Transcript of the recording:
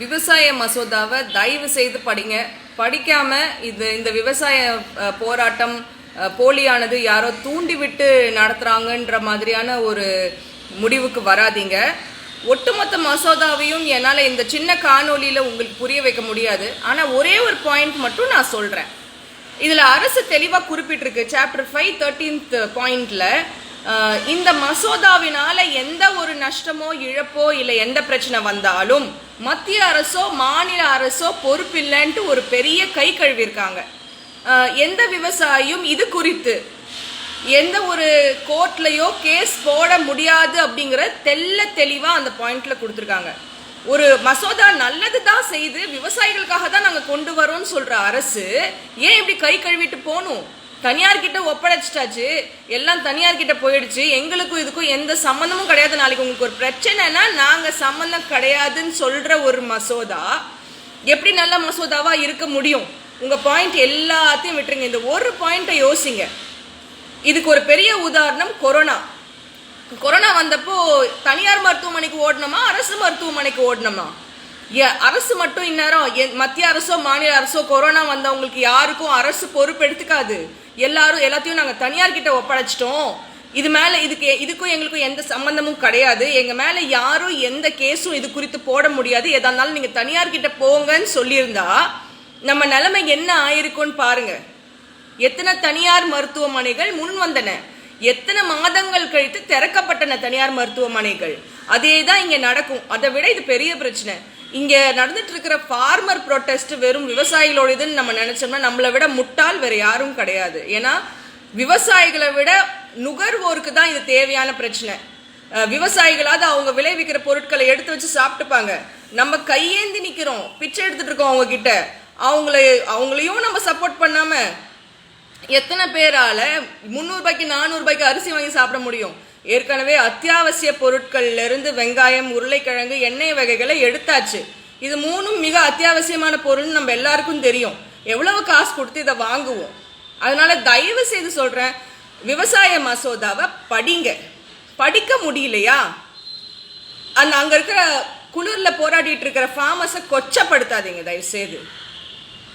விவசாய மசோதாவை தயவு செய்து படிங்க. படிக்காம இந்த விவசாய போராட்டம் போலியானது யாரோ தூண்டிவிட்டு நடத்துறாங்கன்ற மாதிரியான ஒரு முடிவுக்கு வராதீங்க. ஒட்டுமொத்த மசோதாவையும் என்னால் இந்த சின்ன காணொலியில் உங்களுக்கு புரிய வைக்க முடியாது. ஆனால் ஒரே ஒரு பாயிண்ட் மட்டும் நான் சொல்கிறேன். இதில் அரசு தெளிவாக குறிப்பிட்டிருக்கு. சாப்டர் 5 13th பாயிண்டில் இந்த மசோதாவினால எந்த ஒரு நஷ்டமோ இழப்போ இல்லை எந்த பிரச்சனை வந்தாலும் மத்திய அரசோ மாநில அரசோ பொறுப்பில்லைன்ட்டு ஒரு பெரிய கை கழுவிருக்காங்க. எந்த விவசாயியும் இது குறித்து எந்த ஒரு கோர்ட்லையோ கேஸ் போட முடியாது அப்படிங்கிற தெளிவாக அந்த பாயிண்ட்ல கொடுத்துருக்காங்க. ஒரு மசோதா நல்லது தான் செய்து விவசாயிகளுக்காக தான் நாங்கள் கொண்டு வரோம்னு சொல்ற அரசு ஏன் இப்படி கை கழுவிட்டு போகணும்? தனியார்கிட்ட ஒப்படைச்சிட்டாச்சு, எல்லாம் தனியார்கிட்ட போயிடுச்சு, எங்களுக்கும் இதுக்கும் எந்த சம்மந்தமும் கிடையாது. நாளைக்கு உங்களுக்கு ஒரு பிரச்சனைனா நாங்கள் சம்மந்தம் கிடையாதுன்னு சொல்ற ஒரு மசோதா எப்படி நல்ல மசோதாவா இருக்க முடியும்? உங்க பாயிண்ட் எல்லாத்தையும் விட்டுருங்க. இந்த ஒரு பாயிண்ட்டை யோசிங்க. இதுக்கு ஒரு பெரிய உதாரணம் கொரோனா வந்தப்போ தனியார் மருத்துவமனைக்கு ஓடணுமா அரசு மருத்துவமனைக்கு ஓடணுமா? அரசு மட்டும் இந்நேரம் மத்திய அரசோ மாநில அரசோ கொரோனா வந்தவங்களுக்கு யாருக்கும் அரசு பொறுப்பு எடுத்துக்காது. எல்லாத்தையும் நாங்கள் தனியார்கிட்ட ஒப்படைச்சிட்டோம், இது மேலே இதுக்கும் எங்களுக்கும் எந்த சம்பந்தமும் கிடையாது, எங்கள் மேலே யாரும் எந்த கேஸும் இது குறித்து போட முடியாது, எதா இருந்தாலும் நீங்கள் தனியார்கிட்ட போங்கன்னு சொல்லியிருந்தா நம்ம நிலைமை என்ன ஆயிருக்கும்னு பாருங்க. எத்தனை தனியார் மருத்துவமனைகள் முன் வந்தன, எத்தனை மாதங்கள் கழித்து திறக்கப்பட்டன தனியார் மருத்துவமனைகள். அதே தான் இங்கே நடக்கும். அதை விட இது பெரிய பிரச்சனை. இங்கே நடந்துட்டு இருக்கிற ஃபார்மர் ப்ரொட்டஸ்ட் வெறும் விவசாயிகளோட இதுன்னு நம்ம நினைச்சோம்னா நம்மளை விட முட்டாள் வேற யாரும் கிடையாது. ஏன்னா விவசாயிகளை விட நுகர்வோருக்கு தான் இது தேவையான பிரச்சனை. விவசாயிகளாவது அவங்க விளைவிக்கிற பொருட்களை எடுத்து வச்சு சாப்பிட்டுப்பாங்க. நம்ம கையேந்தி நிற்கிறோம், பிச்சை எடுத்துட்டு இருக்கோம் அவங்க கிட்ட. அவங்களையும் நம்ம சப்போர்ட் பண்ணாம எத்தனை பேரால 300 ரூபாய்க்கு 400 ரூபாய்க்கு அரிசி வாங்கி சாப்பிட முடியும்? ஏற்கனவே அத்தியாவசிய பொருட்கள்ல இருந்து வெங்காயம், உருளைக்கிழங்கு, எண்ணெய் வகைகளை எடுத்தாச்சு. இது மூணும் மிக அத்தியாவசியமான பொருள் நம்ம எல்லாருக்கும் தெரியும். எவ்வளவு காசு கொடுத்து இதை வாங்குவோம்? அதனால தயவு செய்து சொல்றேன், விவசாய மசோதாவை படிங்க. படிக்க முடியலையா அங்க இருக்கிற குளிர்ல போராடிட்டு இருக்கிற ஃபார்மர்ஸை கொச்சப்படுத்தாதீங்க தயவு செய்து.